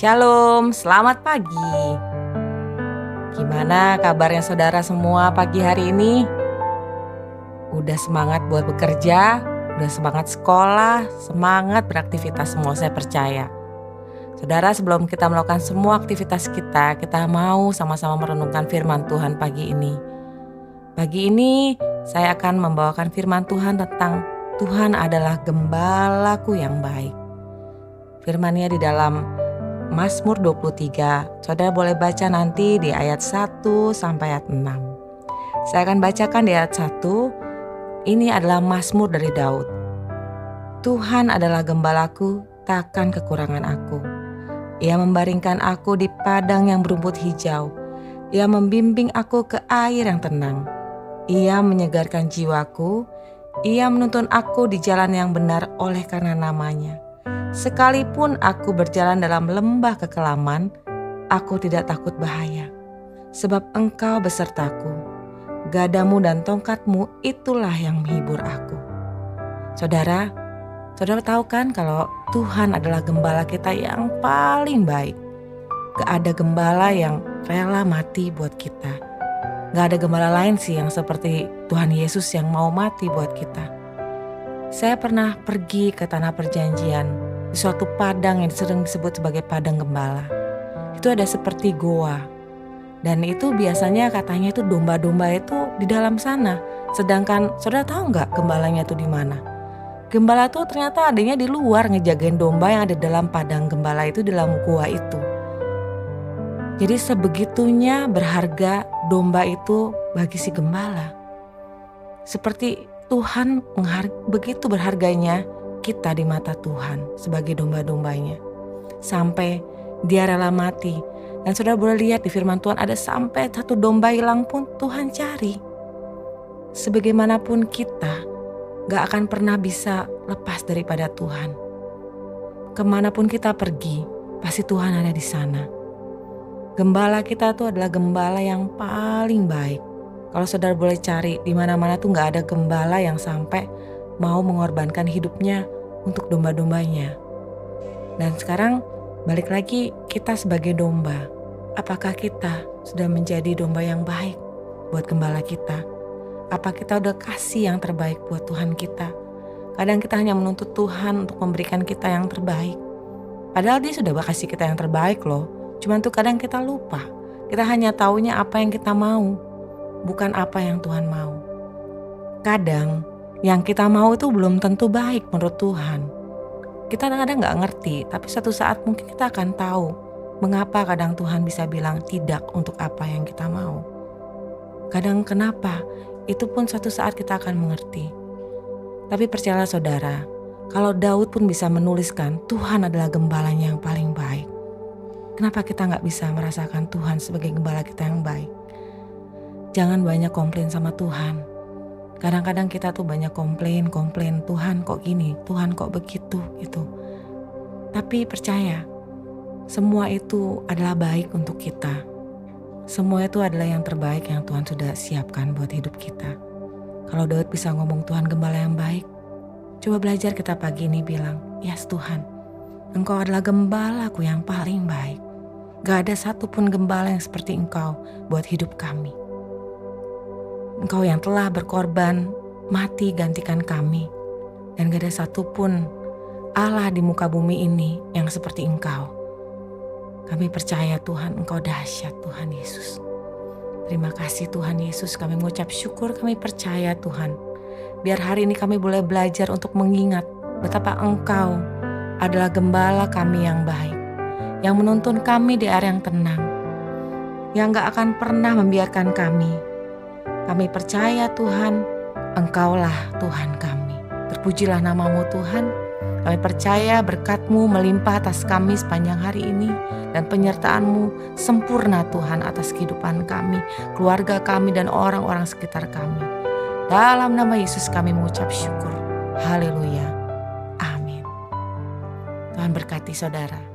Shalom, selamat pagi. Gimana kabarnya saudara semua pagi hari ini? Udah semangat buat bekerja, udah semangat sekolah, semangat beraktivitas semua saya percaya. Saudara, sebelum kita melakukan semua aktivitas kita mau sama-sama merenungkan firman Tuhan pagi ini. Pagi ini saya akan membawakan firman Tuhan tentang Tuhan adalah gembalaku yang baik. Firman-Nya di dalam Mazmur 23, saudara boleh baca nanti di ayat 1 sampai ayat 6. Saya akan bacakan di ayat 1, ini adalah Mazmur dari Daud. Tuhan adalah gembalaku, takkan kekurangan aku. Ia membaringkan aku di padang yang berumput hijau. Ia membimbing aku ke air yang tenang. Ia menyegarkan jiwaku. Ia menuntun aku di jalan yang benar oleh karena namanya. Sekalipun aku berjalan dalam lembah kekelaman, aku tidak takut bahaya. Sebab Engkau besertaku. Gadamu dan tongkatmu itulah yang menghibur aku. Saudara tahu kan kalau Tuhan adalah gembala kita yang paling baik. Gak ada gembala yang rela mati buat kita. Gak ada gembala lain sih yang seperti Tuhan Yesus yang mau mati buat kita. Saya pernah pergi ke tanah perjanjian di suatu padang yang sering disebut sebagai padang gembala. Itu ada seperti goa. Dan itu biasanya katanya itu domba-domba itu di dalam sana. Sedangkan saudara tahu nggak gembalanya itu di mana? Gembala tuh ternyata adanya di luar ngejagain domba yang ada dalam padang gembala itu, dalam goa itu. Jadi sebegitunya berharga domba itu bagi si gembala. Seperti Tuhan begitu berharganya kita di mata Tuhan sebagai domba-dombanya. Sampai dia rela mati. Dan saudara boleh lihat di firman Tuhan ada sampai satu domba hilang pun Tuhan cari. Sebagaimanapun kita gak akan pernah bisa lepas daripada Tuhan. Kemanapun kita pergi, pasti Tuhan ada di sana. Gembala kita tuh adalah gembala yang paling baik. Kalau saudara boleh cari di mana-mana tuh gak ada gembala yang sampai mau mengorbankan hidupnya untuk domba-dombanya. Dan sekarang balik lagi kita sebagai domba. Apakah kita sudah menjadi domba yang baik buat gembala kita? Apa kita udah kasih yang terbaik buat Tuhan kita? Kadang kita hanya menuntut Tuhan untuk memberikan kita yang terbaik. Padahal dia sudah kasih kita yang terbaik loh. Cuman tuh kadang kita lupa. Kita hanya taunya apa yang kita mau, bukan apa yang Tuhan mau. Kadang yang kita mau itu belum tentu baik menurut Tuhan. Kita kadang-kadang gak ngerti, tapi suatu saat mungkin kita akan tahu mengapa kadang Tuhan bisa bilang tidak untuk apa yang kita mau. Kadang kenapa, itu pun suatu saat kita akan mengerti. Tapi percayalah saudara, kalau Daud pun bisa menuliskan Tuhan adalah gembalanya yang paling baik. Kenapa kita gak bisa merasakan Tuhan sebagai gembala kita yang baik? Jangan banyak komplain sama Tuhan. Kadang-kadang kita tuh banyak komplain, Tuhan kok gini, Tuhan kok begitu gitu. Tapi percaya, semua itu adalah baik untuk kita. Semua itu adalah yang terbaik yang Tuhan sudah siapkan buat hidup kita. Kalau Daud bisa ngomong Tuhan gembala yang baik, coba belajar kita pagi ini bilang, yes Tuhan, Engkau adalah gembalaku yang paling baik. Gak ada satupun gembala yang seperti Engkau buat hidup kami. Engkau yang telah berkorban, mati gantikan kami. Dan gak ada satupun Allah di muka bumi ini yang seperti Engkau. Kami percaya Tuhan, Engkau dahsyat Tuhan Yesus. Terima kasih Tuhan Yesus, kami mengucap syukur, kami percaya Tuhan. Biar hari ini kami boleh belajar untuk mengingat betapa Engkau adalah gembala kami yang baik. Yang menuntun kami di area yang tenang. Yang gak akan pernah membiarkan kami. Kami percaya Tuhan, Engkaulah Tuhan kami. Terpujilah namamu Tuhan. Kami percaya berkat-Mu melimpah atas kami sepanjang hari ini. Dan penyertaan-Mu sempurna Tuhan atas kehidupan kami, keluarga kami dan orang-orang sekitar kami. Dalam nama Yesus kami mengucap syukur. Haleluya. Amin. Tuhan berkati saudara.